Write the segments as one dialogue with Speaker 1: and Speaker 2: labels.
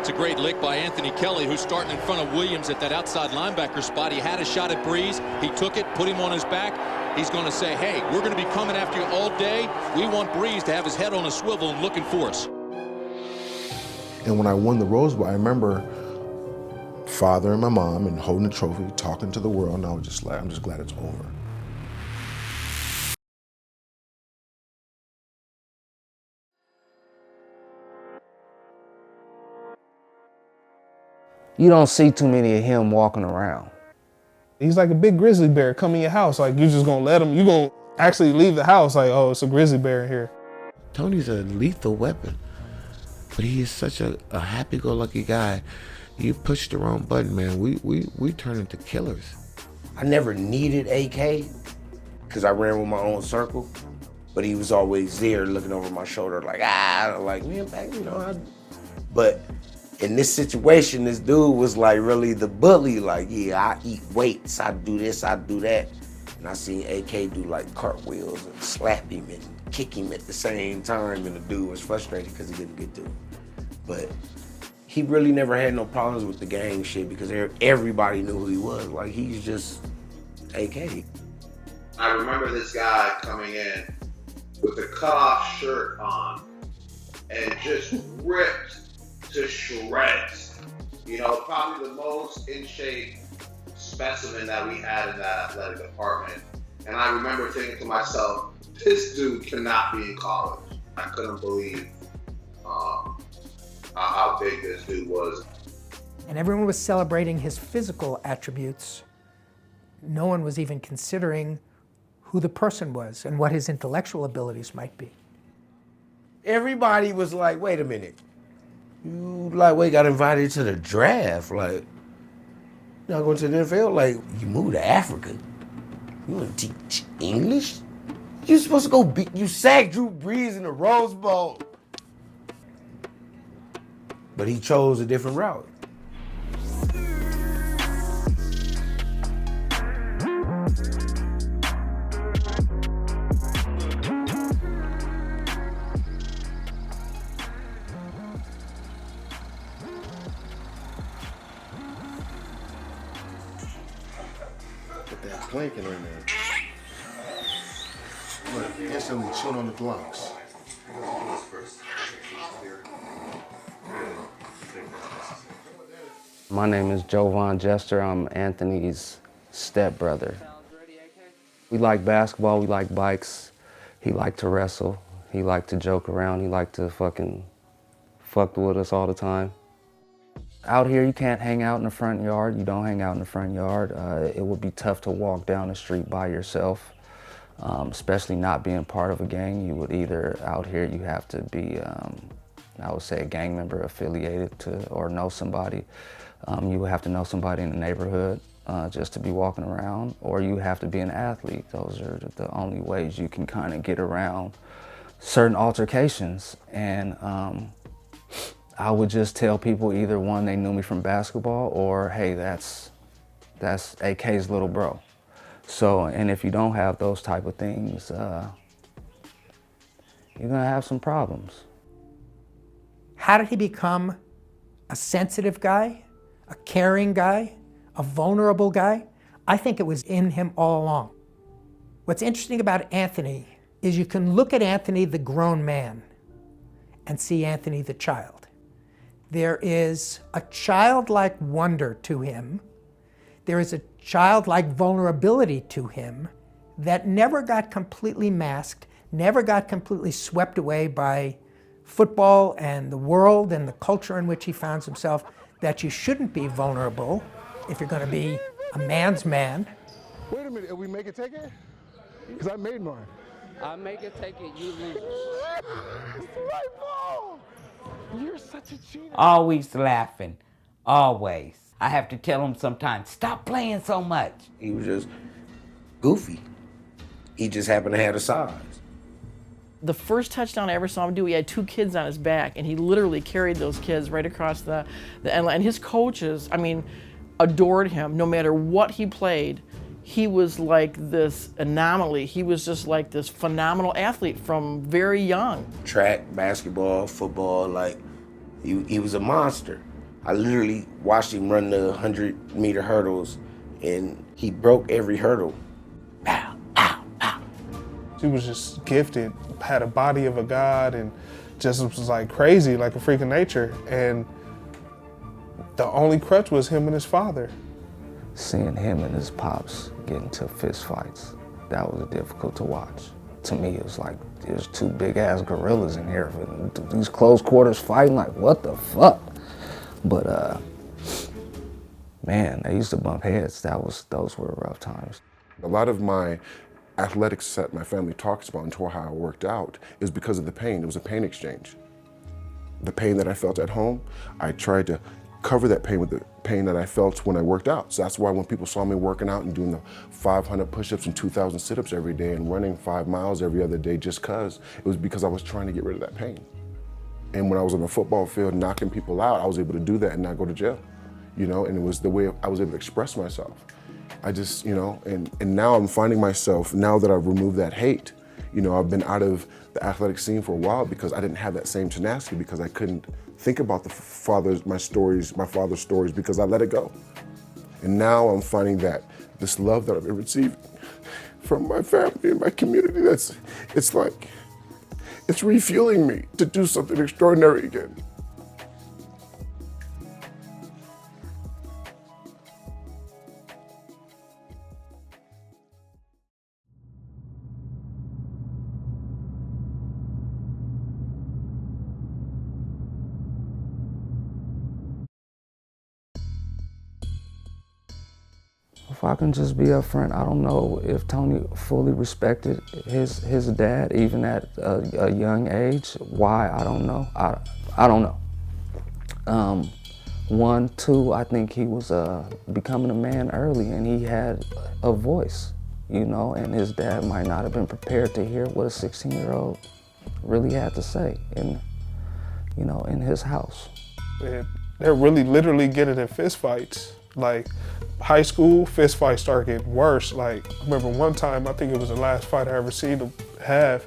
Speaker 1: It's a great lick by Anthony Kelly, who's starting in front of Williams at that outside linebacker spot. He had a shot at Brees. He took it, put him on his back. He's going to say, hey, we're going to be coming after you all day. We want Brees to have his head on a swivel and looking for us.
Speaker 2: And when I won the Rose Bowl, I remember father and my mom and holding the trophy, talking to the world, and I was just like, I'm just glad it's over.
Speaker 3: You don't see too many of him walking around.
Speaker 4: He's like a big grizzly bear come in your house. Like, you're just gonna let him, you're gonna actually leave the house like, oh, it's a grizzly bear in here.
Speaker 5: Tony's a lethal weapon, but he is such a happy-go-lucky guy. You push the wrong button, man, we turn into killers.
Speaker 6: I never needed AK because I ran with my own circle, but he was always there looking over my shoulder like, man, you know. But in this situation, this dude was like really the bully, like, yeah, I eat weights, I do this, I do that. And I seen AK do like cartwheels and slap him and kick him at the same time, and the dude was frustrated because he didn't get to him. But he really never had no problems with the gang shit because everybody knew who he was. Like, he's just AK.
Speaker 7: I remember this guy coming in with a cut-off shirt on and just ripped to shreds. You know, probably the most in shape specimen that we had in that athletic department. And I remember thinking to myself, this dude cannot be in college. I couldn't believe how big this dude was.
Speaker 8: And everyone was celebrating his physical attributes. No one was even considering who the person was and what his intellectual abilities might be.
Speaker 6: Everybody was like, wait a minute. You, like, got invited to the draft. Like, you're not going to the NFL? Like, you moved to Africa. You want to teach English? You supposed to go you sacked Drew Brees in the Rose Bowl. But he chose a different route.
Speaker 2: Put that planking in there. Look, instantly chewing on the blocks.
Speaker 3: My name is Jovan Jester. I'm Anthony's stepbrother. We like basketball, we like bikes. He liked to wrestle. He liked to joke around. He liked to fuck with us all the time. Out here, you can't hang out in the front yard. You don't hang out in the front yard. It would be tough to walk down the street by yourself, especially not being part of a gang. You would either, out here, you have to be, I would say, a gang member affiliated to or know somebody. You would have to know somebody in the neighborhood just to be walking around, or you have to be an athlete. Those are the only ways you can kind of get around certain altercations. And I would just tell people either one, they knew me from basketball, or hey, that's AK's little bro. So, and if you don't have those type of things, you're gonna have some problems.
Speaker 8: How did he become a sensitive guy, a caring guy, a vulnerable guy? I think it was in him all along. What's interesting about Anthony is you can look at Anthony, the grown man, and see Anthony, the child. There is a childlike wonder to him. There is a childlike vulnerability to him that never got completely masked, never got completely swept away by football and the world and the culture in which he finds himself, that you shouldn't be vulnerable if you're going to be a man's man.
Speaker 9: Wait a minute, are we make it take it? Because I made mine.
Speaker 3: I make it take it, you lose.
Speaker 9: It's the right ball! You're such a cheater.
Speaker 10: Always laughing, always. I have to tell him sometimes, stop playing so much.
Speaker 6: He was just goofy. He just happened to have the size.
Speaker 11: The first touchdown I ever saw him do, he had 2 kids on his back, and he literally carried those kids right across the end line. And his coaches, I mean, adored him. No matter what he played, he was like this anomaly. He was just like this phenomenal athlete from very young.
Speaker 6: Track, basketball, football, like, he was a monster. I literally watched him run the 100-meter hurdles, and he broke every hurdle.
Speaker 4: He was just gifted, had a body of a god, and just was like crazy, like a freak of nature. And the only crutch was him and his father.
Speaker 3: Seeing him and his pops get into fist fights, that was difficult to watch. To me, it was like, there's two big ass gorillas in here, these close quarters fighting, like what the fuck? But man, they used to bump heads. Those were rough times.
Speaker 2: A lot of my athletics that my family talks about and how I worked out is because of the pain. It was a pain exchange. The pain that I felt at home, I tried to cover that pain with the pain that I felt when I worked out. So that's why when people saw me working out and doing the 500 push-ups and 2,000 sit-ups every day and running 5 miles every other day just cause, it was because I was trying to get rid of that pain. And when I was on the football field knocking people out, I was able to do that and not go to jail, you know, and it was the way I was able to express myself. I just, you know, and now I'm finding myself, now that I've removed that hate, you know, I've been out of the athletic scene for a while because I didn't have that same tenacity, because I couldn't think about my father's stories because I let it go. And now I'm finding that this love that I've been receiving from my family and my community, it's like, it's refueling me to do something extraordinary again.
Speaker 3: If I can just be upfront, I don't know if Tony fully respected his dad, even at a young age. Why, I don't know. I don't know. 1, 2, I think he was becoming a man early, and he had a voice, you know, and his dad might not have been prepared to hear what a 16-year-old really had to say in, you know, in his house.
Speaker 4: They're really literally getting in fist fights. Like, high school fist fights start getting worse. Like, I remember one time, I think it was the last fight I ever seen him have,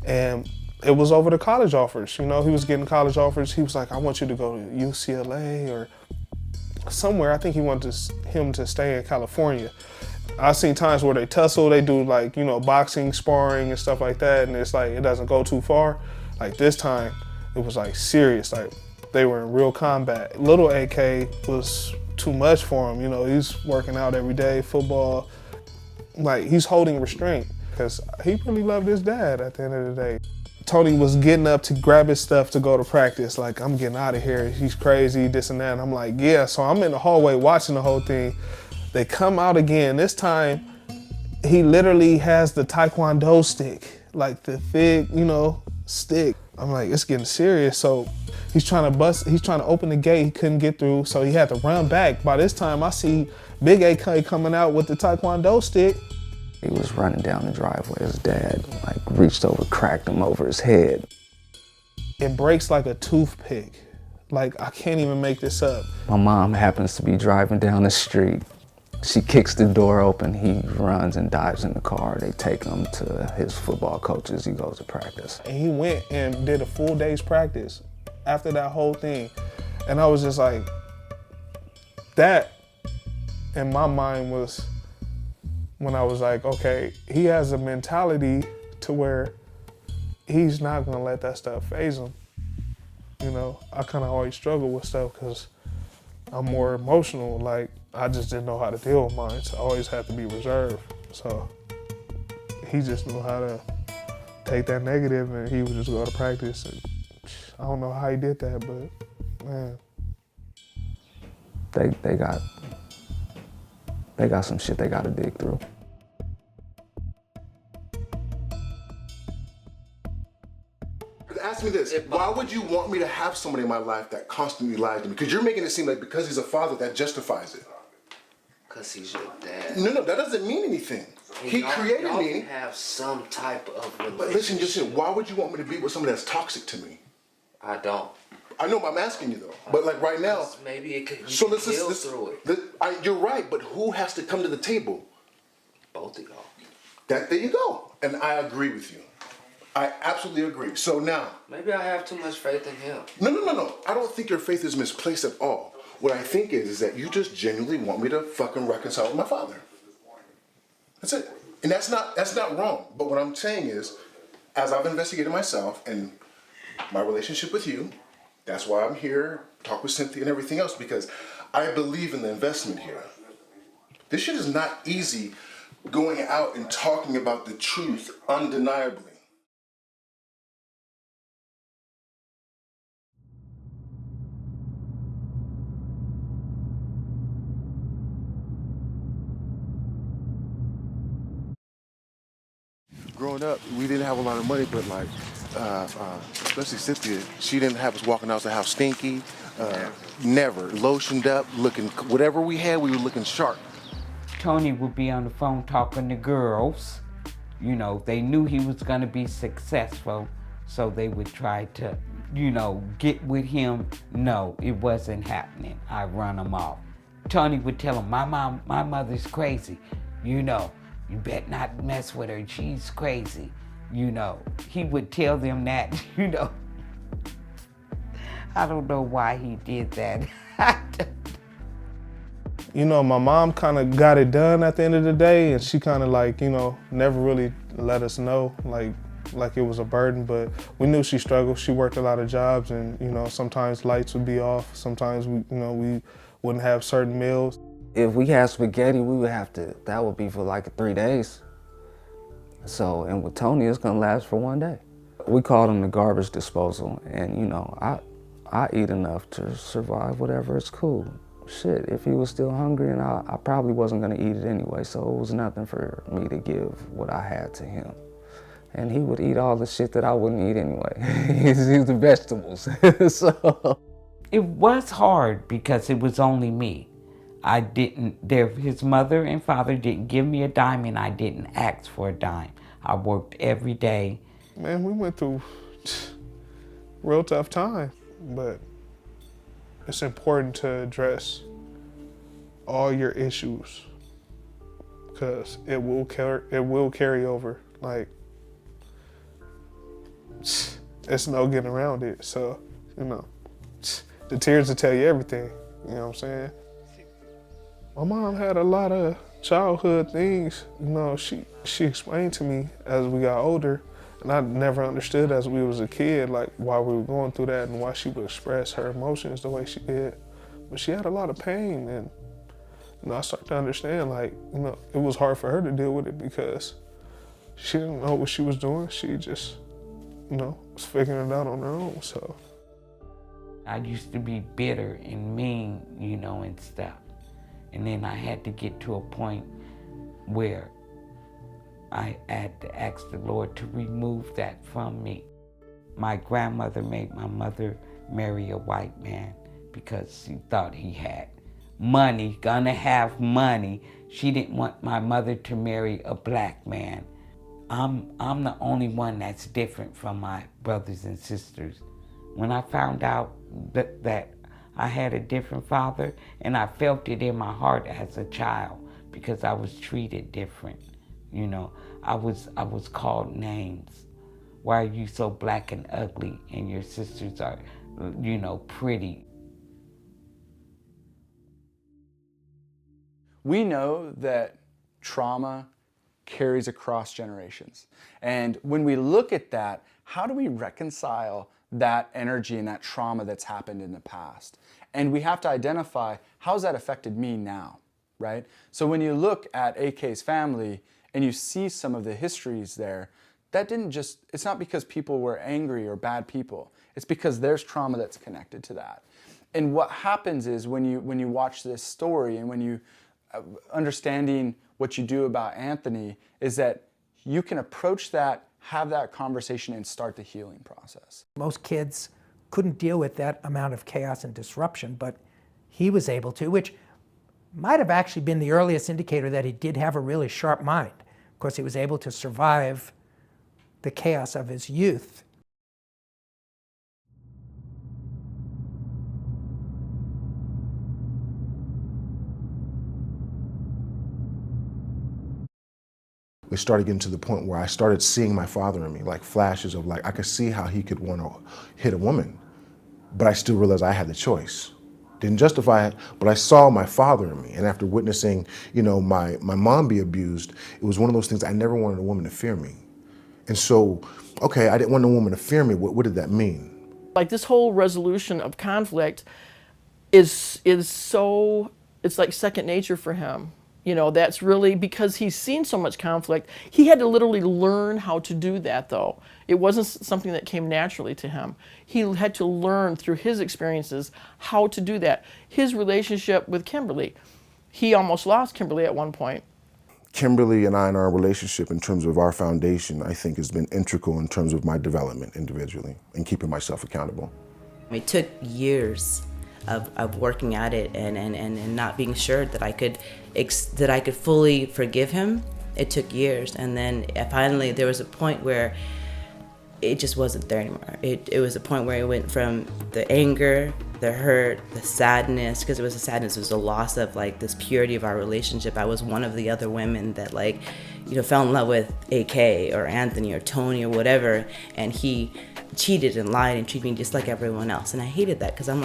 Speaker 4: and it was over the college offers. You know, he was getting college offers. He was like, I want you to go to UCLA or somewhere. I think he wanted him to stay in California. I've seen times where they tussle, they do like, you know, boxing, sparring and stuff like that, and it's like, it doesn't go too far. Like this time, it was like serious, like they were in real combat. Little AK was too much for him, you know, he's working out every day, football. Like, he's holding restraint because he really loved his dad at the end of the day. Tony was getting up to grab his stuff to go to practice, like, I'm getting out of here, he's crazy, this and that. And I'm like, yeah, so I'm in the hallway watching the whole thing. They come out again. This time, he literally has the Taekwondo stick, like the thick, you know, stick. I'm like, it's getting serious. So he's trying to open the gate, he couldn't get through, so he had to run back. By this time, I see Big AK coming out with the Taekwondo stick.
Speaker 3: He was running down the driveway. His dad, like, reached over, cracked him over his head.
Speaker 4: It breaks like a toothpick. Like, I can't even make this up.
Speaker 3: My mom happens to be driving down the street. She kicks the door open, he runs and dives in the car. They take him to his football coaches, he goes to practice.
Speaker 4: And he went and did a full day's practice after that whole thing. And I was just like, that in my mind was when I was like, okay, he has a mentality to where he's not gonna let that stuff faze him. You know, I kind of always struggle with stuff because I'm more emotional. Like, I just didn't know how to deal with mine, so I always had to be reserved. So he just knew how to take that negative, and he would just go to practice. And I don't know how he did that, but man.
Speaker 3: They got some shit they gotta dig through.
Speaker 2: Ask me this, why would you want me to have somebody in my life that constantly lies to me? Because you're making it seem like because he's a father, that justifies it.
Speaker 3: Because he's your dad.
Speaker 2: No, that doesn't mean anything. He created
Speaker 3: y'all
Speaker 2: me.
Speaker 3: Can have some type of relationship.
Speaker 2: But listen, why would you want me to be with somebody that's toxic to me?
Speaker 3: I don't.
Speaker 2: I know, but I'm asking you though. But like right now,
Speaker 3: maybe it could.
Speaker 2: So let's through it. You're right, but who has to come to the table?
Speaker 3: Both of y'all.
Speaker 2: There you go, and I agree with you. I absolutely agree. So now,
Speaker 3: Maybe I have too much faith in him.
Speaker 2: no. I don't think your faith is misplaced at all. What I think is that you just genuinely want me to fucking reconcile with my father. That's it. And that's not wrong. But what I'm saying is, as I've investigated myself and my relationship with you, that's why I'm here, talk with Cynthia and everything else, because I believe in the investment here. This shit is not easy, going out and talking about the truth undeniably. Growing up, we didn't have a lot of money, but like, especially Cynthia, she didn't have us walking out the house stinky, never. Lotioned up, looking, whatever we had, we were looking sharp.
Speaker 10: Tony would be on the phone talking to girls. You know, they knew he was gonna be successful, so they would try to, you know, get with him. No, it wasn't happening. I run them off. Tony would tell him, my mother's crazy, you know. You better not mess with her, she's crazy. You know, he would tell them that, you know. I don't know why he did that.
Speaker 4: You know, my mom kind of got it done at the end of the day, and she kind of like, you know, never really let us know like it was a burden, but we knew she struggled. She worked a lot of jobs, and, you know, sometimes lights would be off. Sometimes we wouldn't have certain meals.
Speaker 3: If we had spaghetti, we would have to, that would be for like 3 days. So, and with Tony, it's gonna last for 1 day. We called him the garbage disposal, and you know, I eat enough to survive whatever, it's cool. Shit, if he was still hungry, and I probably wasn't gonna eat it anyway, so it was nothing for me to give what I had to him. And he would eat all the shit that I wouldn't eat anyway. He's the vegetables, so.
Speaker 10: It was hard because it was only me. His mother and father didn't give me a dime, and I didn't ask for a dime. I worked every day.
Speaker 4: Man, we went through real tough time, but it's important to address all your issues, because it will carry over. Like, it's no getting around it. So, you know, the tears will tell you everything. You know what I'm saying? My mom had a lot of childhood things, you know, she explained to me as we got older, and I never understood as we was a kid, like why we were going through that and why she would express her emotions the way she did. But she had a lot of pain, and, you know, I started to understand, like, you know, it was hard for her to deal with it because she didn't know what she was doing. She just, you know, was figuring it out on her own, so.
Speaker 10: I used to be bitter and mean, you know, and stuff. And then I had to get to a point where I had to ask the Lord to remove that from me. My grandmother made my mother marry a white man because she thought he had money, gonna have money. She didn't want my mother to marry a black man. I'm the only one that's different from my brothers and sisters. When I found out that I had a different father, and I felt it in my heart as a child because I was treated different. You know, I was called names. Why are you so black and ugly and your sisters are, you know, pretty?
Speaker 12: We know that trauma carries across generations. And when we look at that, how do we reconcile that energy and that trauma that's happened in the past? And we have to identify, how's that affected me now, right? So when you look at AK's family and you see some of the histories there, that didn't just, it's not because people were angry or bad people. It's because there's trauma that's connected to that. And what happens is when you watch this story and when you understanding what you do about Anthony is that you can approach that, have that conversation, and start the healing process.
Speaker 8: Most kids couldn't deal with that amount of chaos and disruption, but he was able to, which might have actually been the earliest indicator that he did have a really sharp mind. Of course, he was able to survive the chaos of his youth.
Speaker 2: it started getting to the point where I started seeing my father in me, like flashes of like, I could see how he could want to hit a woman, but I still realized I had the choice. Didn't justify it, but I saw my father in me. And after witnessing, my mom be abused, it was one of those things. I never wanted a woman to fear me. And so, okay, I didn't want a woman to fear me. What did that mean?
Speaker 11: Like this whole resolution of conflict is so, it's like second nature for him. That's really because he's seen so much conflict. He had to literally learn how to do that, though. It wasn't something that came naturally to him. He had to learn through his experiences how to do that. His relationship with Kimberly, he almost lost Kimberly at one point.
Speaker 2: Kimberly and I and our relationship in terms of our foundation, I think has been integral in terms of my development individually and keeping myself accountable.
Speaker 13: It took years of working at it and not being sure that I could fully forgive him. It took years, and then finally there was a point where it just wasn't there anymore. It was a point where it went from the anger, the hurt, the sadness, because it was a sadness, it was a loss of like this purity of our relationship. I was one of the other women that fell in love with AK or Anthony or Tony or whatever, and he cheated and lied and treated me just like everyone else. And I hated that because I'm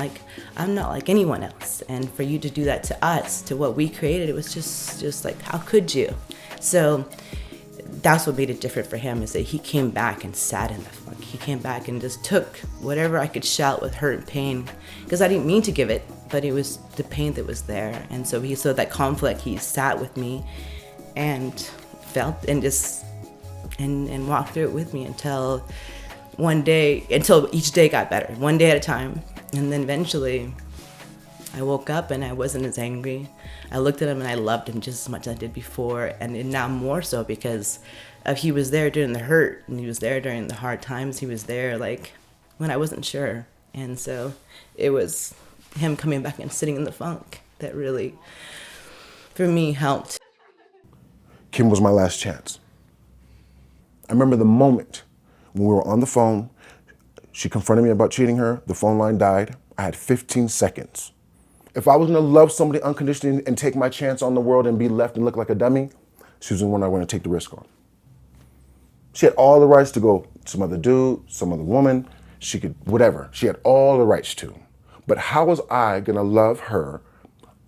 Speaker 13: not like anyone else. And for you to do that to us, to what we created, it was just like, how could you? So that's what made it different for him, is that he came back and sat in the funk. He came back and just took whatever I could shout with hurt and pain, because I didn't mean to give it, but it was the pain that was there. And so that conflict, he sat with me and felt and just and walked through it with me until each day got better, one day at a time. And then eventually I woke up and I wasn't as angry. I looked at him and I loved him just as much as I did before, and now more so, because he was there during the hurt, and he was there during the hard times. He was there like when I wasn't sure. And so it was him coming back and sitting in the funk that really, for me, helped.
Speaker 2: Kim was my last chance. I remember the moment when we were on the phone, she confronted me about cheating her, the phone line died. I had 15 seconds. If I was gonna love somebody unconditionally and take my chance on the world and be left and look like a dummy, she was the one I want to take the risk on. She had all the rights to go some other dude, some other woman, she could, whatever. She had all the rights to. But how was I gonna love her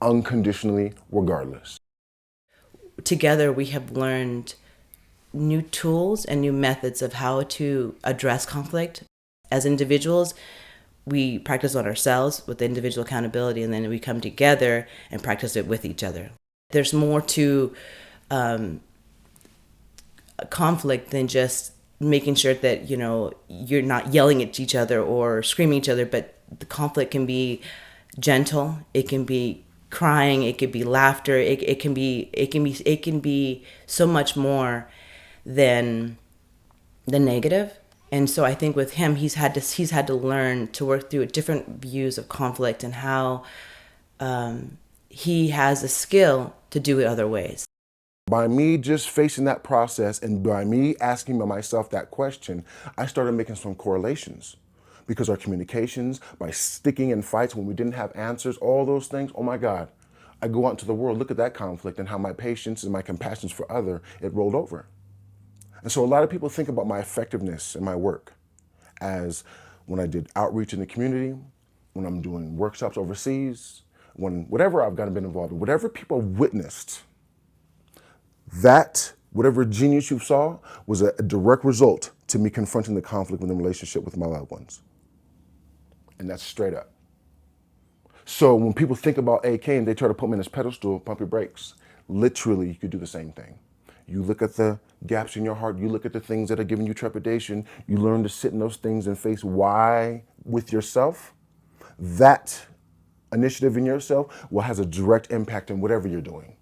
Speaker 2: unconditionally regardless?
Speaker 13: Together we have learned new tools and new methods of how to address conflict. As individuals, we practice on ourselves with individual accountability, and then we come together and practice it with each other. There's more to conflict than just making sure that you're not yelling at each other or screaming at each other, but the conflict can be gentle, it can be crying, it could be laughter, it can be so much more than the negative. And so I think with him, he's had to learn to work through different views of conflict, and how he has a skill to do it other ways.
Speaker 2: By me just facing that process and by me asking myself that question, I started making some correlations. Because our communications, by sticking in fights when we didn't have answers, all those things, oh my God, I go out into the world, look at that conflict and how my patience and my compassion for other, it rolled over. And so a lot of people think about my effectiveness in my work as when I did outreach in the community, when I'm doing workshops overseas, when whatever I've been involved in, whatever people witnessed, that, whatever genius you saw, was a direct result to me confronting the conflict within the relationship with my loved ones. And that's straight up. So when people think about AK and they try to put me in this pedestal, pump your brakes, literally you could do the same thing. You look at the gaps in your heart, you look at the things that are giving you trepidation, you learn to sit in those things and face why with yourself. That initiative in yourself will has a direct impact on whatever you're doing.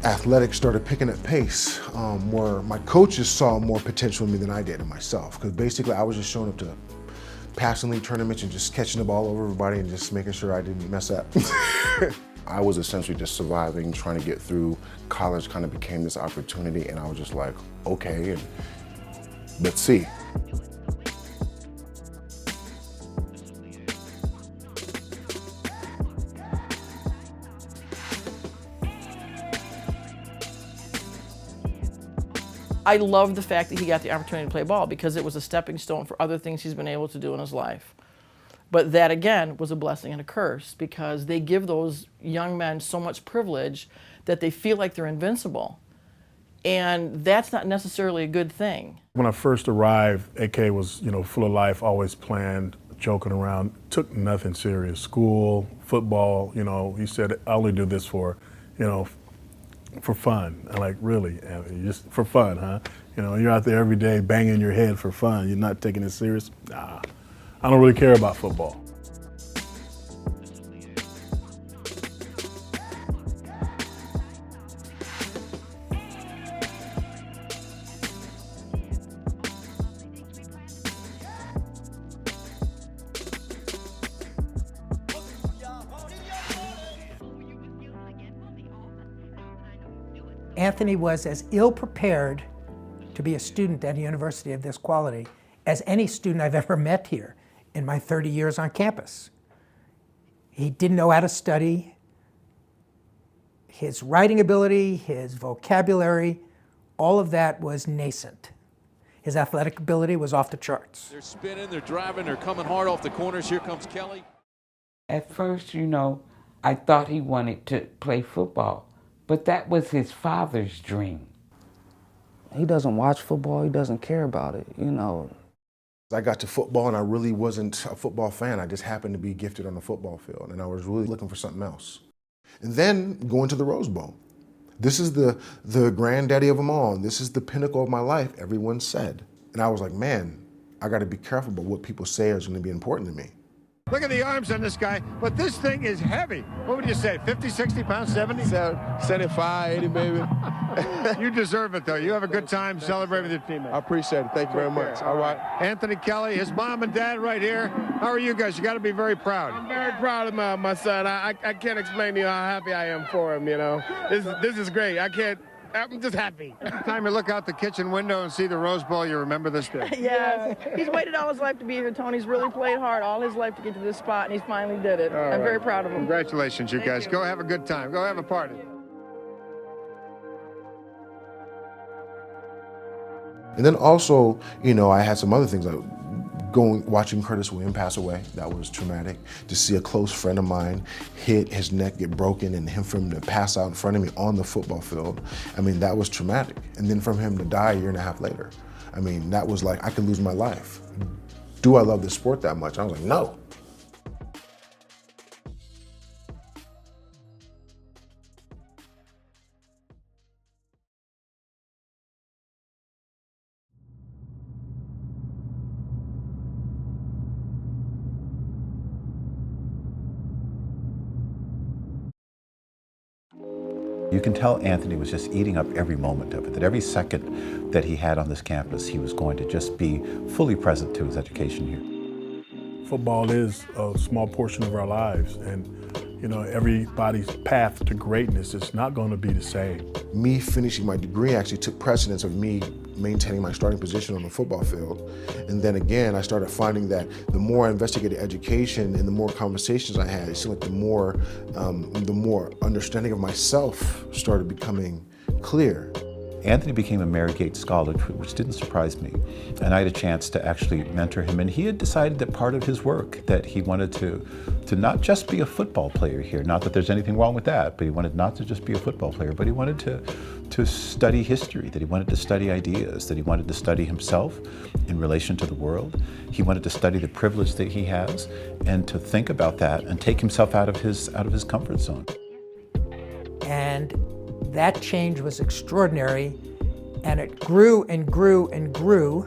Speaker 2: Athletics started picking up pace, where my coaches saw more potential in me than I did in myself. Because basically I was just showing up to passing league tournaments and just catching the ball over everybody and just making sure I didn't mess up. I was essentially just surviving, trying to get through. College kind of became this opportunity, and I was just like, okay, and let's see.
Speaker 11: I love the fact that he got the opportunity to play ball because it was a stepping stone for other things he's been able to do in his life. But that, again, was a blessing and a curse because they give those young men so much privilege that they feel like they're invincible. And that's not necessarily a good thing.
Speaker 14: When I first arrived, AK was, full of life, always planned, joking around, took nothing serious. School, football, he said, I only do this for fun. I'm like, really? Just for fun, huh? You're out there every day banging your head for fun. You're not taking it serious? Nah, I don't really care about football.
Speaker 8: Anthony was as ill-prepared to be a student at a university of this quality as any student I've ever met here in my 30 years on campus. He didn't know how to study. His writing ability, his vocabulary, all of that was nascent. His athletic ability was off the charts.
Speaker 1: They're spinning, they're driving, they're coming hard off the corners. Here comes Kelly.
Speaker 10: At first, I thought he wanted to play football, but that was his father's dream.
Speaker 3: He doesn't watch football, he doesn't care about it,
Speaker 2: I got to football and I really wasn't a football fan. I just happened to be gifted on the football field and I was really looking for something else. And then going to the Rose Bowl. This is the granddaddy of them all. This is the pinnacle of my life, everyone said. And I was like, man, I got to be careful about what people say is going to be important to me.
Speaker 15: Look at the arms on this guy, but this thing is heavy. What would you say, 50, 60 pounds, 70?
Speaker 16: 75, 80 maybe.
Speaker 15: You deserve it, though. You have a good time. Celebrate with your teammates.
Speaker 16: I appreciate it. Thank you very much. All right.
Speaker 15: Anthony Kelly, his mom and dad right here. How are you guys? You got to be very proud.
Speaker 16: I'm very proud of my son. I can't explain to you how happy I am for him, This is great. I'm just happy.
Speaker 15: Every time you look out the kitchen window and see the Rose Bowl, you remember this day.
Speaker 11: Yeah, he's waited all his life to be here. Tony's really played hard all his life to get to this spot, and he finally did it. I'm very proud of him.
Speaker 15: Congratulations, you guys. Go have a good time. Go have a party.
Speaker 2: And then also, I had some other things like watching Curtis Williams pass away. That was traumatic. To see a close friend of mine hit, his neck get broken, and for him to pass out in front of me on the football field. That was traumatic. And then for him to die a year and a half later. That was like, I could lose my life. Do I love this sport that much? I was like, no.
Speaker 17: You can tell Anthony was just eating up every moment of it, that every second that he had on this campus, he was going to just be fully present to his education here.
Speaker 14: Football is a small portion of our lives, and everybody's path to greatness is not going to be the same.
Speaker 2: Me finishing my degree actually took precedence of me maintaining my starting position on the football field. And then again, I started finding that the more I investigated education and the more conversations I had, it seemed like the more understanding of myself started becoming clear.
Speaker 17: Anthony became a Mary Gates Scholar, which didn't surprise me. And I had a chance to actually mentor him. And he had decided that part of his work, that he wanted to not just be a football player here, not that there's anything wrong with that, but he wanted not to just be a football player, but he wanted to study history, that he wanted to study ideas, that he wanted to study himself in relation to the world. He wanted to study the privilege that he has and to think about that and take himself out of his comfort zone.
Speaker 8: And that change was extraordinary, and it grew and grew and grew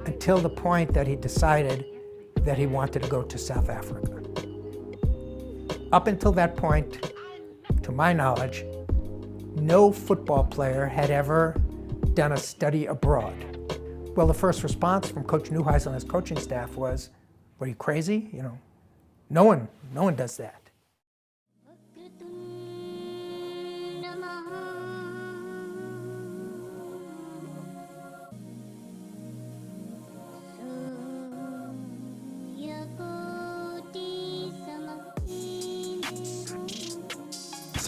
Speaker 8: until the point that he decided that he wanted to go to South Africa. Up until that point, to my knowledge, no football player had ever done a study abroad. Well, the first response from Coach Neuheisel and his coaching staff was, "What, are you crazy? No one does that."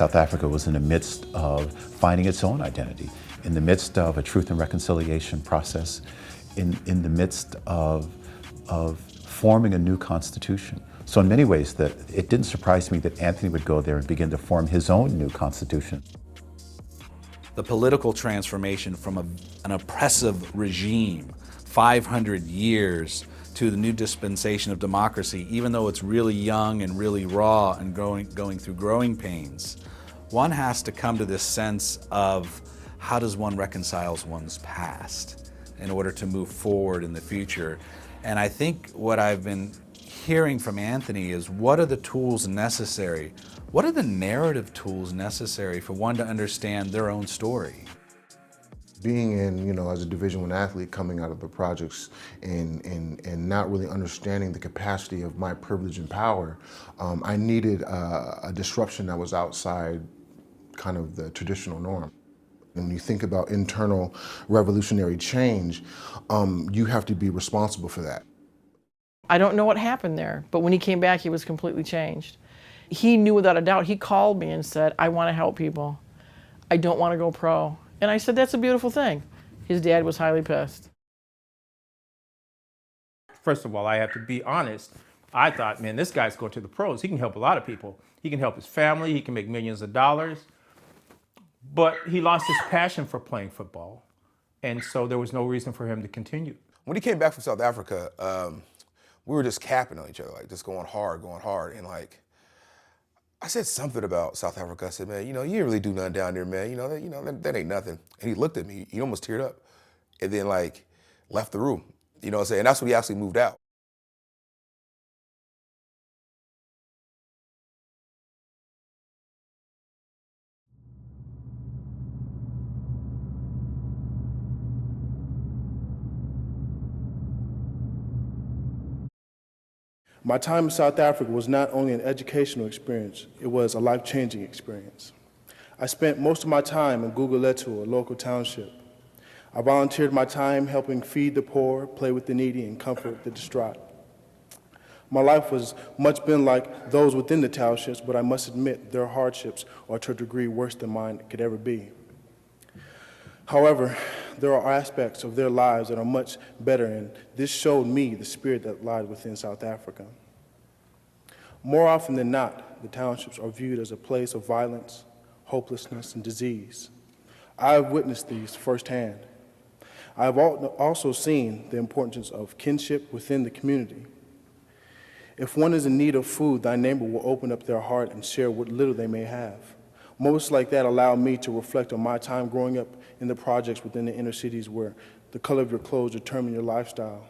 Speaker 17: South Africa was in the midst of finding its own identity, in the midst of a truth and reconciliation process, in the midst of forming a new constitution. So in many ways, it didn't surprise me that Anthony would go there and begin to form his own new constitution.
Speaker 18: The political transformation from an oppressive regime, 500 years, to the new dispensation of democracy, even though it's really young and really raw and going through growing pains, one has to come to this sense of how does one reconcile one's past in order to move forward in the future. And I think what I've been hearing from Anthony is, what are the tools necessary? What are the narrative tools necessary for one to understand their own story?
Speaker 2: Being in, as a Division I athlete coming out of the projects and not really understanding the capacity of my privilege and power, I needed a disruption that was outside kind of the traditional norm. And when you think about internal revolutionary change, you have to be responsible for that.
Speaker 11: I don't know what happened there, but when he came back, he was completely changed. He knew without a doubt. He called me and said, I want to help people. I don't want to go pro. And I said, that's a beautiful thing. His dad was highly pissed.
Speaker 19: First of all, I have to be honest. I thought, man, this guy's going to the pros. He can help a lot of people. He can help his family. He can make millions of dollars. But he lost his passion for playing football. And so there was no reason for him to continue.
Speaker 20: When he came back from South Africa, we were just capping on each other, like just going hard. And like, I said something about South Africa. I said, man, you didn't really do nothing down there, man. That ain't nothing. And he looked at me, he almost teared up. And then like, left the room. You know what I'm saying? And that's when he actually moved out.
Speaker 21: My time in South Africa was not only an educational experience, it was a life-changing experience. I spent most of my time in Gugulethu, a local township. I volunteered my time helping feed the poor, play with the needy, and comfort the distraught. My life was much been like those within the townships, but I must admit their hardships are to a degree worse than mine could ever be. However, there are aspects of their lives that are much better, and this showed me the spirit that lies within South Africa. More often than not, the townships are viewed as a place of violence, hopelessness, and disease. I have witnessed these firsthand. I have also seen the importance of kinship within the community. If one is in need of food, thy neighbor will open up their heart and share what little they may have. Moments like that allowed me to reflect on my time growing up in the projects within the inner cities where the color of your clothes determine your lifestyle.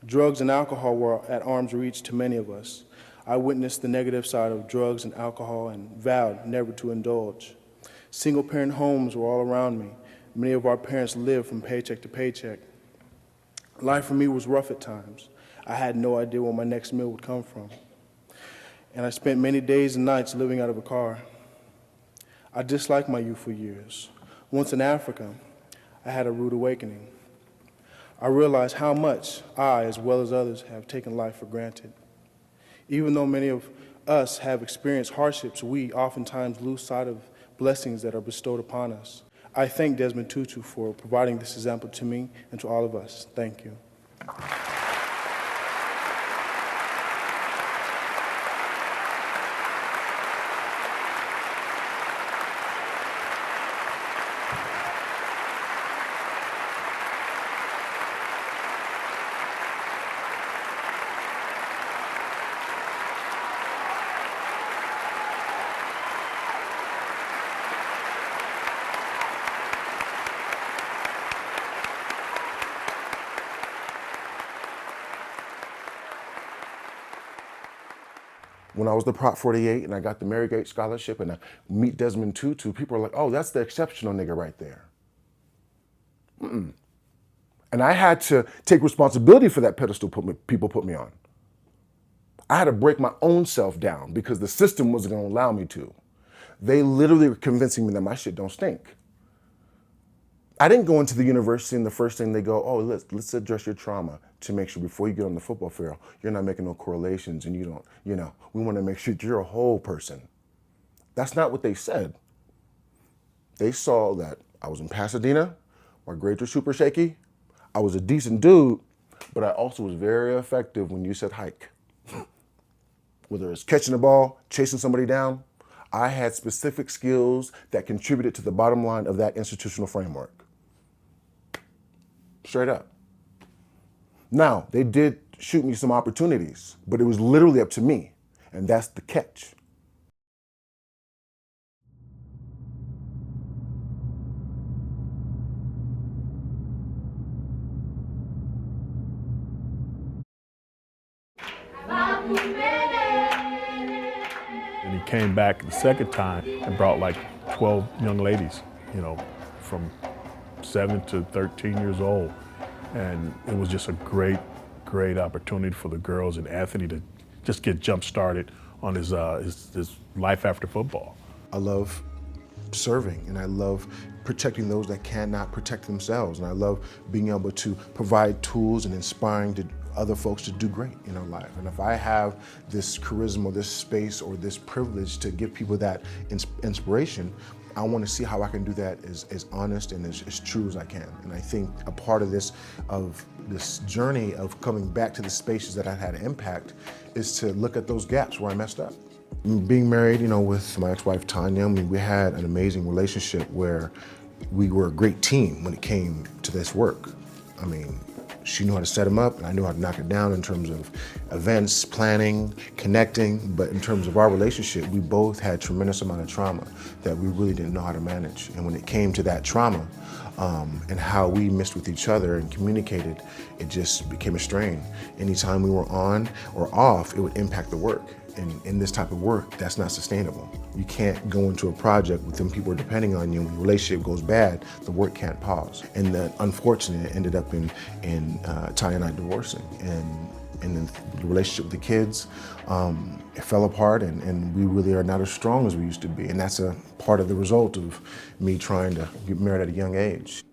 Speaker 21: Drugs and alcohol were at arm's reach to many of us. I witnessed the negative side of drugs and alcohol and vowed never to indulge. Single-parent homes were all around me. Many of our parents lived from paycheck to paycheck. Life for me was rough at times. I had no idea where my next meal would come from. And I spent many days and nights living out of a car. I disliked my youthful years. Once in Africa, I had a rude awakening. I realized how much I, as well as others, have taken life for granted. Even though many of us have experienced hardships, we oftentimes lose sight of blessings that are bestowed upon us. I thank Desmond Tutu for providing this example to me and to all of us. Thank you.
Speaker 2: When I was the Prop 48 and I got the Marygate Scholarship and I meet Desmond Tutu, people are like, oh, that's the exceptional nigga right there. Mm-mm. And I had to take responsibility for that pedestal people put me on. I had to break my own self down because the system wasn't gonna allow me to. They literally were convincing me that my shit don't stink. I didn't go into the university and the first thing they go, oh, let's address your trauma to make sure before you get on the football field, you're not making no correlations and you don't, we want to make sure that you're a whole person. That's not what they said. They saw that I was in Pasadena, my grades were super shaky, I was a decent dude, but I also was very effective when you said hike. Whether it's catching the ball, chasing somebody down, I had specific skills that contributed to the bottom line of that institutional framework. Straight up. Now, they did shoot me some opportunities, but it was literally up to me, and that's the catch.
Speaker 14: And he came back the second time and brought like 12 young ladies, you know, from 7 to 13 years old. And it was just a great, great opportunity for the girls and Anthony to just get jump-started on his life after football.
Speaker 2: I love serving, and I love protecting those that cannot protect themselves. And I love being able to provide tools and inspiring to other folks to do great in their life. And if I have this charisma or this space or this privilege to give people that inspiration, I want to see how I can do that as honest and as true as I can. And I think a part of this journey of coming back to the spaces that I had an impact is to look at those gaps where I messed up. Being married, you know, with my ex-wife Tanya, I mean, we had an amazing relationship where we were a great team when it came to this work. I mean, she knew how to set them up, and I knew how to knock it down in terms of events, planning, connecting. But in terms of our relationship, we both had tremendous amount of trauma that we really didn't know how to manage. And when it came to that trauma and how we missed with each other and communicated, it just became a strain. Anytime we were on or off, it would impact the work. And in this type of work, that's not sustainable. You can't go into a project with them people are depending on you. When the relationship goes bad, the work can't pause. And then, unfortunately, it ended up in Ty and I divorcing. And then the relationship with the kids, it fell apart, and we really are not as strong as we used to be. And that's a part of the result of me trying to get married at a young age.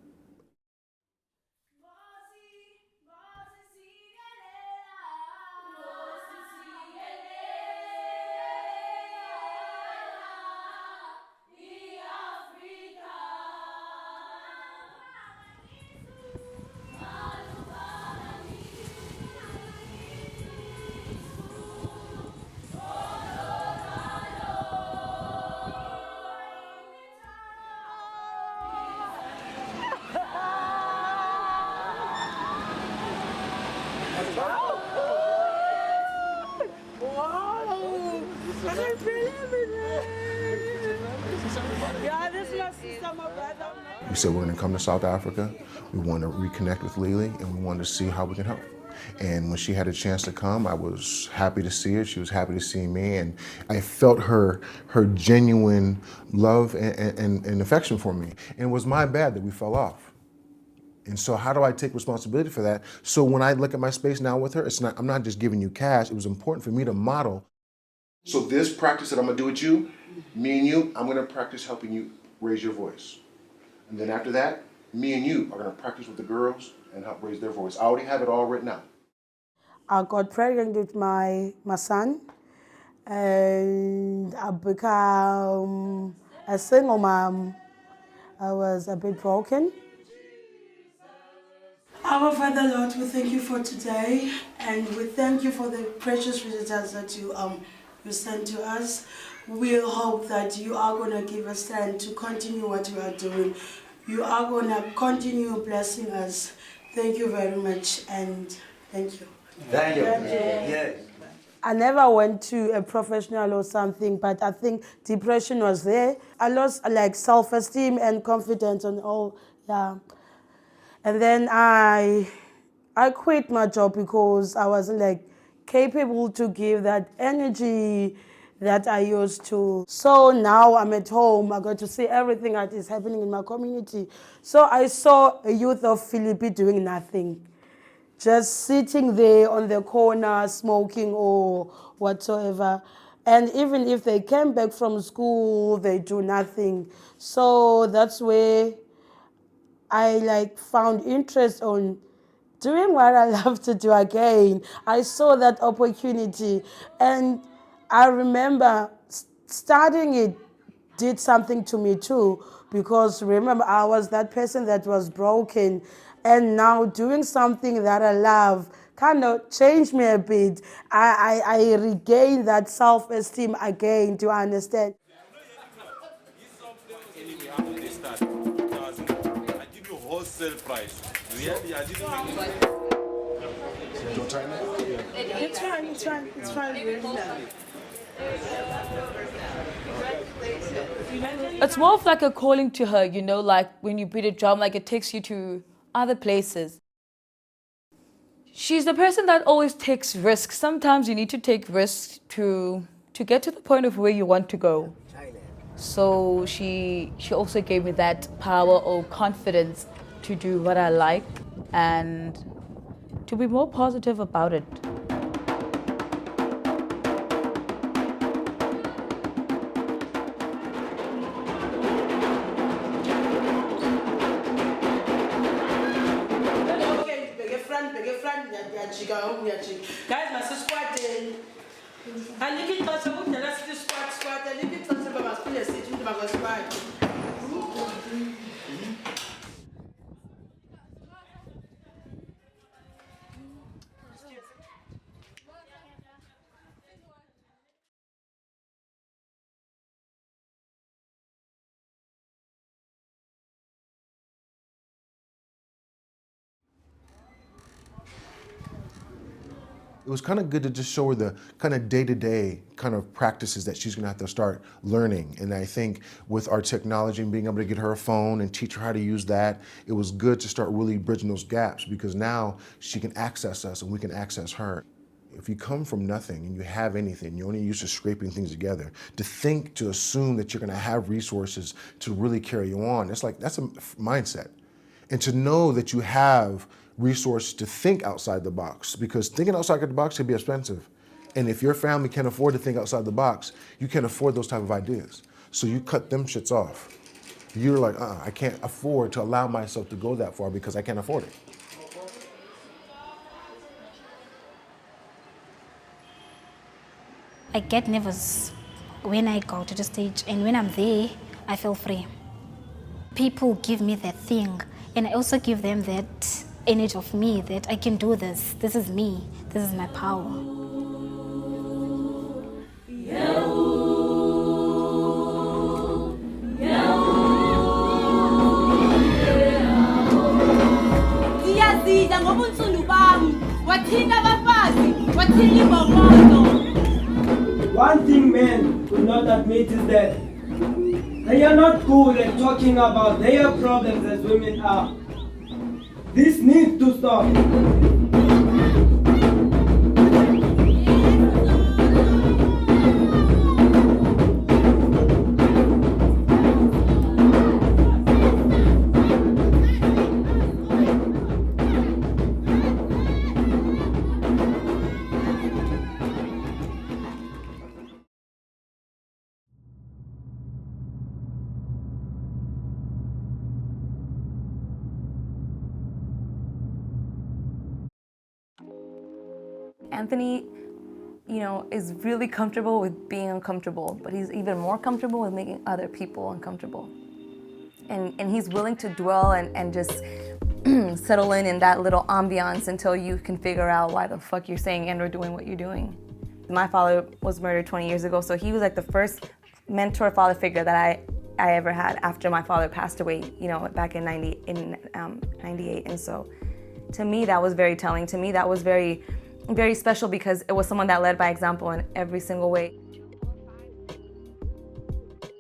Speaker 2: We said we're going to come to South Africa. We want to reconnect with Lily, and we wanted to see how we can help. And when she had a chance to come, I was happy to see her. She was happy to see me, and I felt her genuine love and affection for me. And it was my bad that we fell off. And so how do I take responsibility for that? So when I look at my space now with her, I'm not just giving you cash. It was important for me to model. So this practice that I'm going to do with you, me and you, I'm going to practice helping you raise your voice. And then after that, me and you are going to practice with the girls and help raise their voice. I already have it all written out.
Speaker 5: I got pregnant with my son, and I became a single mom. I was a bit broken. Our Father, Lord, we thank you for today, and we thank you for the precious visitors that you sent to us. We hope that you are going to give us strength to continue what you are doing. You are going to continue blessing us. Thank you very much, and thank you.
Speaker 6: Thank you. Yes.
Speaker 5: I never went to a professional or something, but I think depression was there. I lost like self-esteem and confidence and all, yeah. And then I quit my job because I wasn't like capable to give that energy that I used to. So now I'm at home. I got to see everything that is happening in my community. So I saw a youth of Philippi doing nothing, just sitting there on the corner, smoking or whatsoever. And even if they came back from school, they do nothing. So that's where I found interest on doing what I love to do again. I saw that opportunity, and I remember starting it did something to me too, because remember, I was that person that was broken, and now doing something that I love kind of changed me a bit. I regained that self-esteem again, to understand.
Speaker 7: I give you wholesale price. Really, I didn't make it.
Speaker 5: It's fine, it's fine, it's fine.
Speaker 22: It's more of like a calling to her, you know, like when you beat a drum, like it takes you to other places. She's the person that always takes risks. Sometimes you need to take risks to get to the point of where you want to go. So she also gave me that power or confidence to do what I like and to be more positive about it.
Speaker 5: Guys, my squat in. I look at us, I look at us, squat, I look at us, I must be a sit into my squat.
Speaker 2: It was kind of good to just show her the kind of day-to-day kind of practices that she's gonna have to start learning. And I think with our technology and being able to get her a phone and teach her how to use that, it was good to start really bridging those gaps, because now she can access us and we can access her. If you come from nothing and you have anything, you're only used to scraping things together, to assume that you're gonna have resources to really carry you on, it's like, that's a mindset. And to know that you have resources to think outside the box, because thinking outside the box can be expensive. And if your family can't afford to think outside the box, you can't afford those type of ideas. So you cut them shits off. You're like, I can't afford to allow myself to go that far because I can't afford it.
Speaker 23: I get nervous when I go to the stage, and when I'm there, I feel free. People give me that thing, and I also give them that energy of me that I can do this. This is me. This is my power.
Speaker 24: One thing men will not admit is that they are not good at talking about their problems as women are. This needs to stop.
Speaker 25: Anthony, you know, is really comfortable with being uncomfortable, but he's even more comfortable with making other people uncomfortable. And he's willing to dwell and just settle in that little ambiance until you can figure out why the fuck you're saying and or doing what you're doing. My father was murdered 20 years ago, so he was like the first mentor father figure that I ever had after my father passed away, you know, back in 98. And so to me, that was very telling. To me, that was very special because it was someone that led by example in every single way.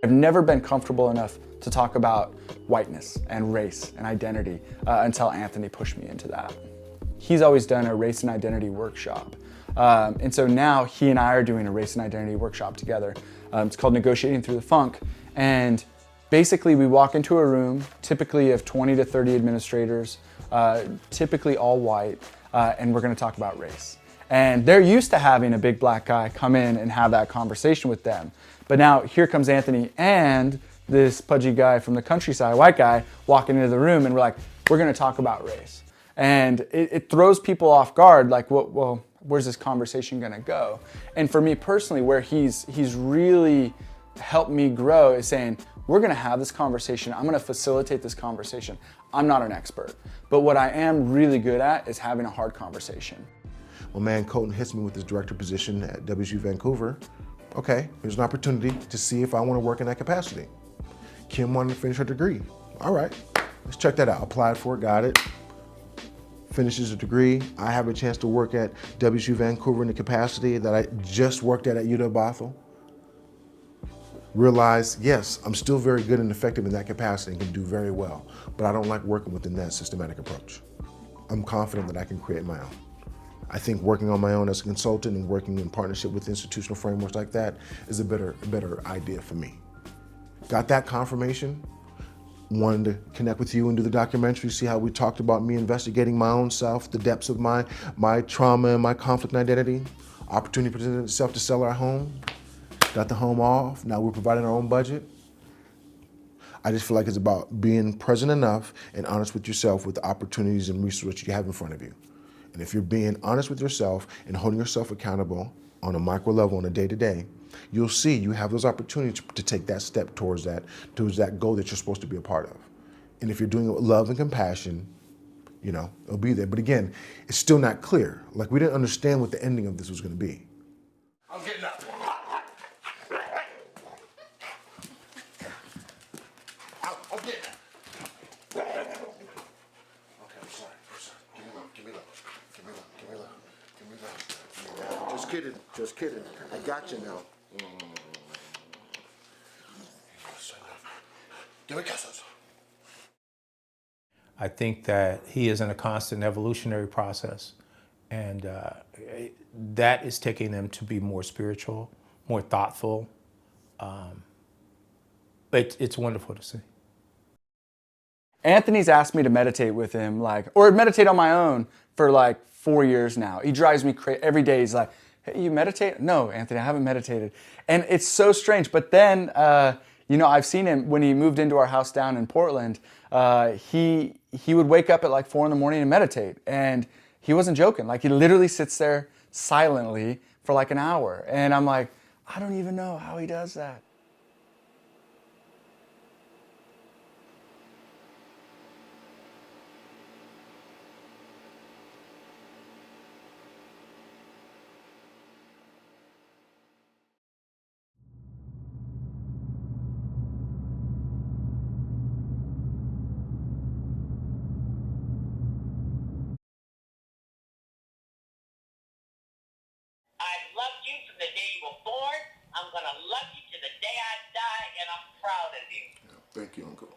Speaker 12: I've never been comfortable enough to talk about whiteness and race and identity until Anthony pushed me into that. He's always done a race and identity workshop. And so now he and I are doing a race and identity workshop together. It's called Negotiating Through the Funk. And basically we walk into a room, typically of 20 to 30 administrators, typically all white, and we're gonna talk about race. And they're used to having a big black guy come in and have that conversation with them. But now here comes Anthony and this pudgy guy from the countryside, white guy, walking into the room, and we're like, we're gonna talk about race. And it throws people off guard, like, well, where's this conversation gonna go? And for me personally, where he's really helped me grow is saying, we're gonna have this conversation. I'm gonna facilitate this conversation. I'm not an expert, but what I am really good at is having a hard conversation.
Speaker 2: Well, man, Colton hits me with his director position at WSU Vancouver. Okay, here's an opportunity to see if I want to work in that capacity. Kim wanted to finish her degree. All right, let's check that out. Applied for it, got it. Finishes a degree. I have a chance to work at WSU Vancouver in the capacity that I just worked at UW-Bothell. Realize, yes, I'm still very good and effective in that capacity and can do very well, but I don't like working within that systematic approach. I'm confident that I can create my own. I think working on my own as a consultant and working in partnership with institutional frameworks like that is a better idea for me. Got that confirmation, wanted to connect with you and do the documentary, see how we talked about me investigating my own self, the depths of my trauma and my conflict and identity. Opportunity presented itself to sell our home. Got the home off, now we're providing our own budget. I just feel like it's about being present enough and honest with yourself with the opportunities and resources you have in front of you. And if you're being honest with yourself and holding yourself accountable on a micro level on a day-to-day, you'll see you have those opportunities to take that step towards that goal that you're supposed to be a part of. And if you're doing it with love and compassion, you know, it'll be there. But again, it's still not clear. Like, we didn't understand what the ending of this was gonna be.
Speaker 6: I'm getting up. I'm getting up. Okay, I'm sorry. Give me love. Give me love. Just kidding. I got you now. Give me kisses.
Speaker 19: I think that he is in a constant evolutionary process, and that is taking them to be more spiritual, more thoughtful. It's wonderful to see.
Speaker 12: Anthony's asked me to meditate with him, or meditate on my own for 4 years now. He drives me crazy every day. He's like, "Hey, you meditate?" No, Anthony, I haven't meditated. And it's so strange. But then, I've seen him when he moved into our house down in Portland. He would wake up at 4 a.m. and meditate. And he wasn't joking. He literally sits there silently for an hour. And I'm like, I don't even know how he does that.
Speaker 2: Thank you, Uncle.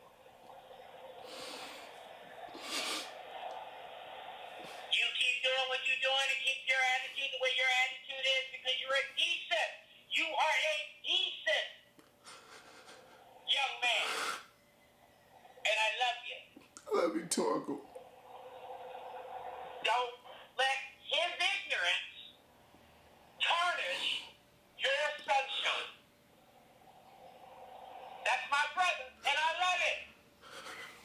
Speaker 1: You keep doing what you're doing and keep your attitude the way your attitude is because you're a decent. You are a decent young man. And I love you.
Speaker 2: I love you too, Uncle.
Speaker 1: Don't let his ignorance tarnish your sunshine. That's my brother, and I love him.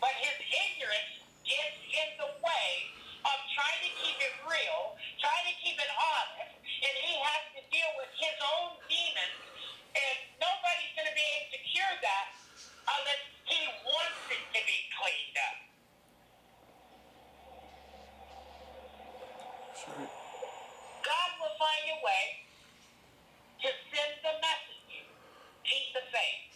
Speaker 1: But his ignorance gets in the way of trying to keep it real, trying to keep it honest, and he has to deal with his own demons, and nobody's going to be able to cure that unless he wants it to be cleaned up.
Speaker 2: Sorry.
Speaker 1: God will find a way to send the message. Keep the faith.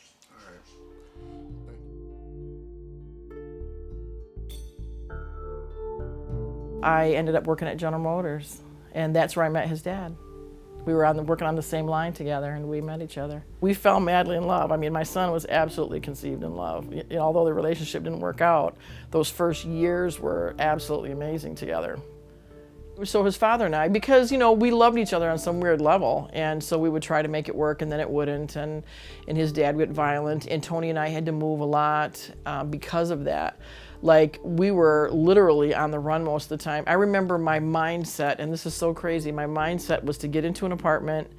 Speaker 11: I ended up working at General Motors, and that's where I met his dad. We were working on the same line together, and we met each other. We fell madly in love. I mean, my son was absolutely conceived in love. Although the relationship didn't work out, those first years were absolutely amazing together. So his father and I, because, we loved each other on some weird level, and so we would try to make it work, and then it wouldn't, and his dad would get violent, and Tony and I had to move a lot because of that. We were literally on the run most of the time. I remember my mindset, and this is so crazy, my mindset was to get into an apartment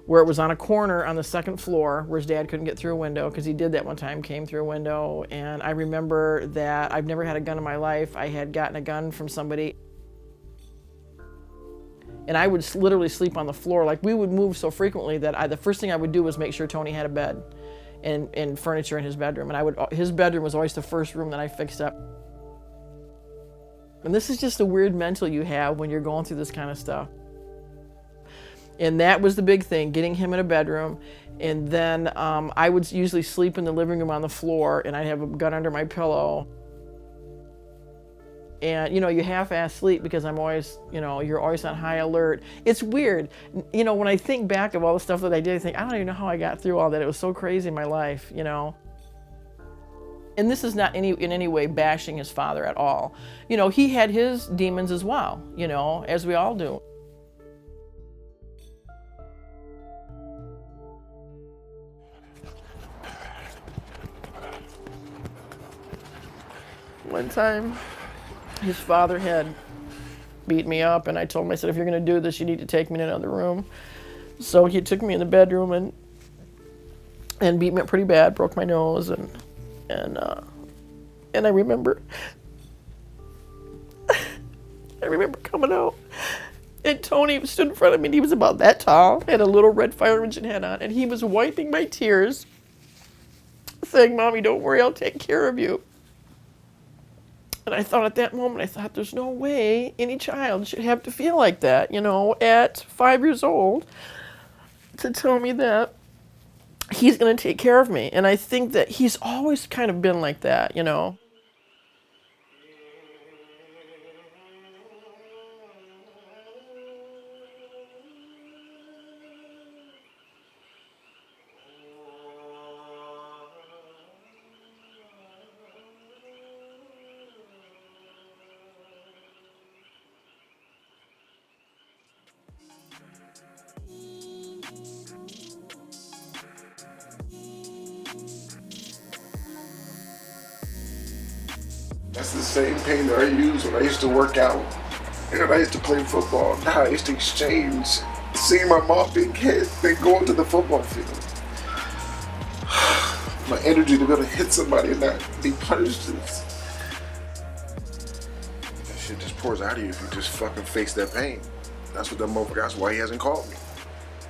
Speaker 11: where it was on a corner on the second floor where his dad couldn't get through a window, because he did that one time, came through a window, and I remember that I've never had a gun in my life. I had gotten a gun from somebody. And I would literally sleep on the floor. Like, we would move so frequently that the first thing I would do was make sure Tony had a bed and furniture in his bedroom. And his bedroom was always the first room that I fixed up. And this is just a weird mental you have when you're going through this kind of stuff. And that was the big thing, getting him in a bedroom. And then I would usually sleep in the living room on the floor, and I'd have a gun under my pillow. And, you know, you half-ass sleep because I'm always, you know, you're always on high alert. It's weird. You know, when I think back of all the stuff that I did, I think, I don't even know how I got through all that. It was so crazy in my life, you know. And this is not in any way bashing his father at all. You know, he had his demons as well, you know, as we all do. One time, his father had beat me up, and I told him, I said, if you're going to do this, you need to take me in another room. So he took me in the bedroom and beat me up pretty bad, broke my nose, and I remember coming out, and Tony stood in front of me, and he was about that tall, had a little red fire engine hat on, and he was wiping my tears, saying, Mommy, don't worry, I'll take care of you. And I thought at that moment, there's no way any child should have to feel like that, you know, at 5 years old, to tell me that he's going to take care of me. And I think that he's always kind of been like that, you know.
Speaker 2: That's the same pain that I used when I used to work out and I used to play football. Now I used to exchange seeing my mom being hit, then going to the football field. My energy to be able to hit somebody and not be punished. That shit just pours out of you if you just fucking face that pain. That's what that motherfucker, that's why he hasn't called me.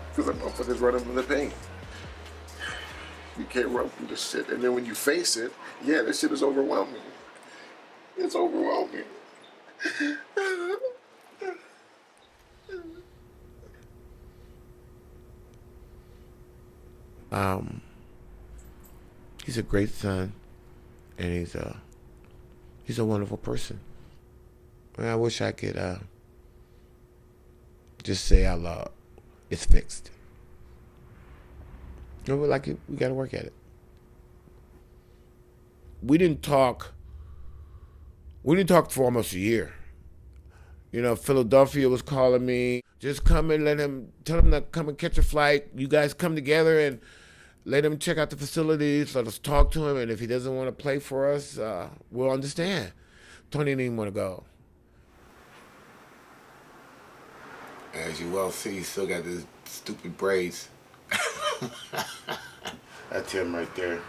Speaker 2: Because that motherfucker's running from the pain. You can't run from this shit. And then when you face it, yeah, this shit is overwhelming. It's overwhelming.
Speaker 6: He's a great son, and he's a wonderful person. And I wish I could just say out loud, it's fixed. No, but like we got to work at it. We didn't talk for almost a year. You know, Philadelphia was calling me, just come and tell him to come and catch a flight. You guys come together and let him check out the facilities, let us talk to him, and if he doesn't want to play for us, we'll understand. Tony didn't even want to go. As you well see, he still got this stupid braids. That's him right there.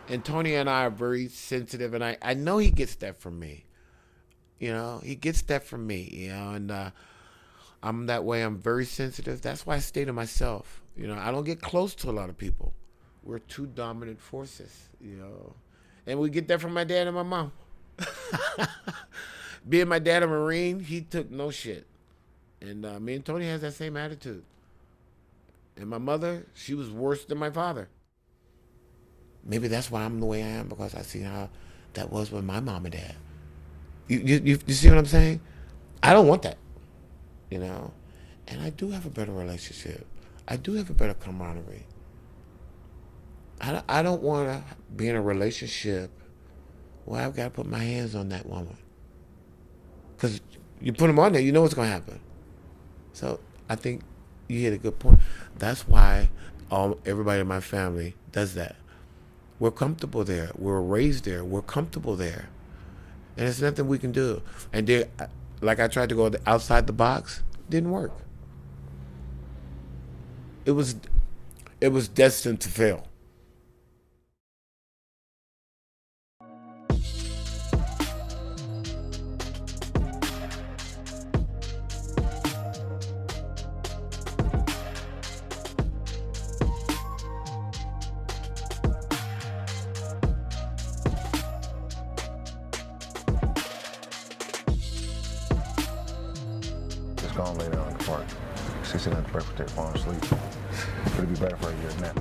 Speaker 6: And Tony and I are very sensitive, and I know he gets that from me. You know, he gets that from me, you know, and I'm that way. I'm very sensitive. That's why I stay to myself. You know, I don't get close to a lot of people. We're two dominant forces, you know. And we get that from my dad and my mom. Being my dad a Marine, he took no shit. And me and Tony has that same attitude. And my mother, she was worse than my father. Maybe that's why I'm the way I am, because I see how that was with my mom and dad. You see what I'm saying? I don't want that, you know? And I do have a better relationship. I do have a better camaraderie. I don't want to be in a relationship where I've got to put my hands on that woman. Because you put them on there, you know what's going to happen. So I think you hit a good point. That's why everybody in my family does that. We're comfortable there. We're raised there. We're comfortable there. And there's nothing we can do. And like I tried to go outside the box, didn't work. It was destined to fail.
Speaker 3: She said I breakfast take falling asleep. It'll be better for a year now.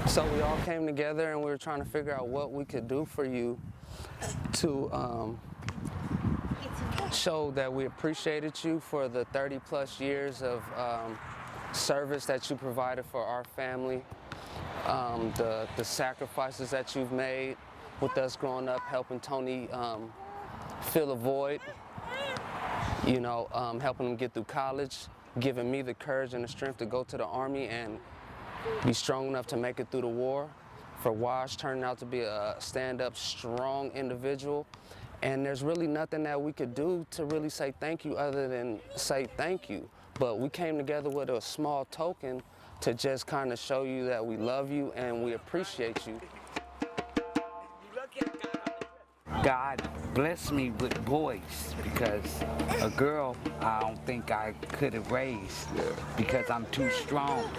Speaker 4: So we all came together and we were trying to figure out what we could do for you to show that we appreciated you for the 30+ years of service that you provided for our family, the sacrifices that you've made with us growing up, helping Tony fill a void, you know, helping him get through college, giving me the courage and the strength to go to the Army and be strong enough to make it through the war, for Wash turning out to be a stand-up, strong individual. And there's really nothing that we could do to really say thank you other than say thank you. But we came together with a small token to just kind of show you that we love you and we appreciate you.
Speaker 9: God blessed me with boys because a girl I don't think I could have raised because I'm too strong.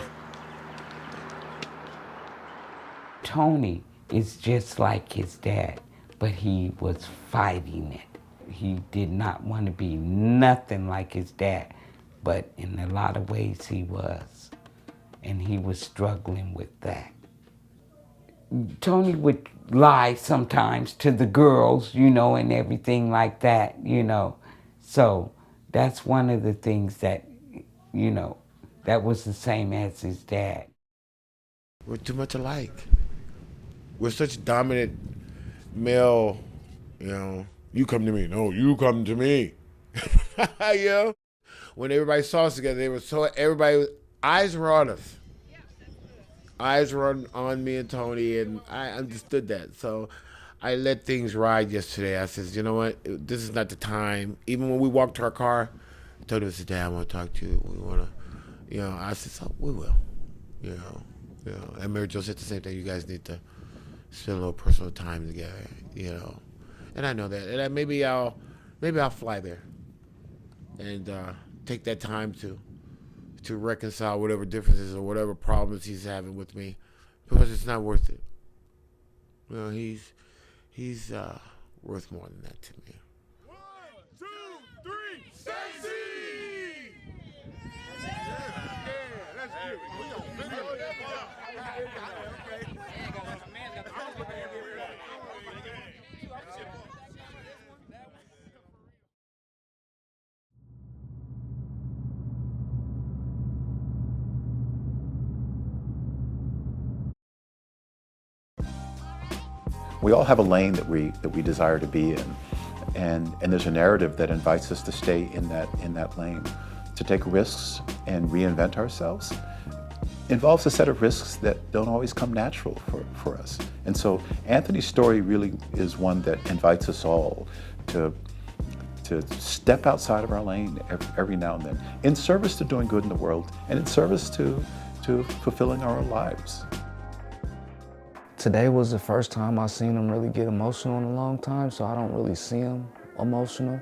Speaker 9: Tony is just like his dad, but he was fighting it. He did not want to be nothing like his dad, but in a lot of ways he was, and he was struggling with that. Tony would lie sometimes to the girls, you know, and everything like that, you know. So that's one of the things that, you know, that was the same as his dad.
Speaker 6: We're too much alike. We're such dominant male, you know, you come to me, no, you come to me. You know? When everybody saw us together, they were so, eyes were on us. Eyes were on me and Tony, and I understood that. So I let things ride yesterday. I said, you know what, this is not the time. Even when we walked to our car, Tony said, Dad, I want to talk to you. We want to, you know, I said, so we will, you know. And Mary Jo said the same thing. You guys need to spend a little personal time together, you know. And I know that. And maybe I'll fly there and take that time to reconcile whatever differences or whatever problems he's having with me, because it's not worth it. You know, he's worth more than that to me.
Speaker 15: 1, 2, 3, Stacy!
Speaker 17: We all have a lane that we desire to be in, and there's a narrative that invites us to stay in that lane, to take risks and reinvent ourselves. Involves a set of risks that don't always come natural for us. And so Anthony's story really is one that invites us all to step outside of our lane every now and then, in service to doing good in the world and in service to fulfilling our own lives.
Speaker 10: Today was the first time I seen him really get emotional in a long time, so I don't really see him emotional.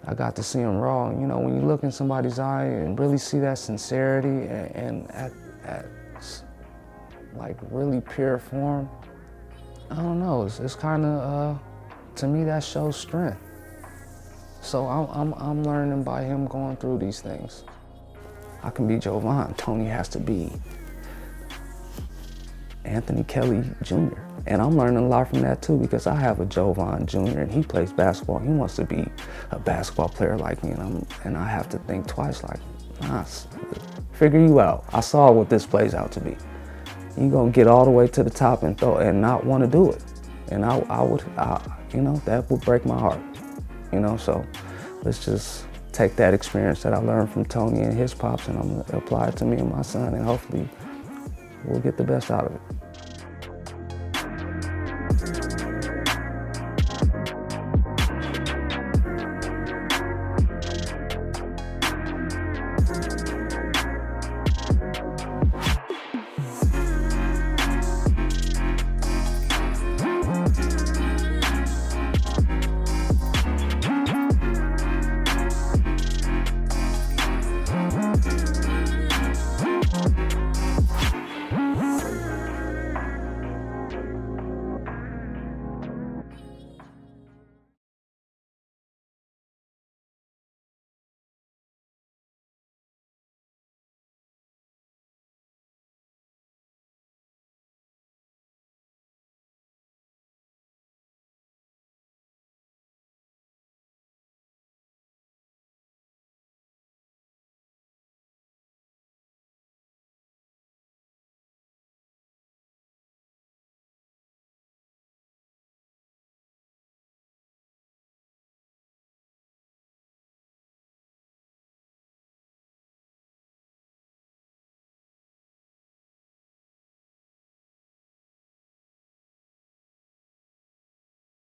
Speaker 10: I got to see him raw. You know, when you look in somebody's eye and really see that sincerity and at like really pure form, I don't know, it's kind of, to me that shows strength. So I'm learning by him going through these things. I can be Jovan, Tony has to be Anthony Kelly Jr. And I'm learning a lot from that too, because I have a Jovan Jr. and he plays basketball. He wants to be a basketball player like me, and I have to think twice, like, nah, figure you out. I saw what this plays out to be. You gonna get all the way to the top and not want to do it. And I would, you know, that would break my heart. You know, so let's just take that experience that I learned from Tony and his pops, and I'm gonna apply it to me and my son, and hopefully we'll get the best out of it.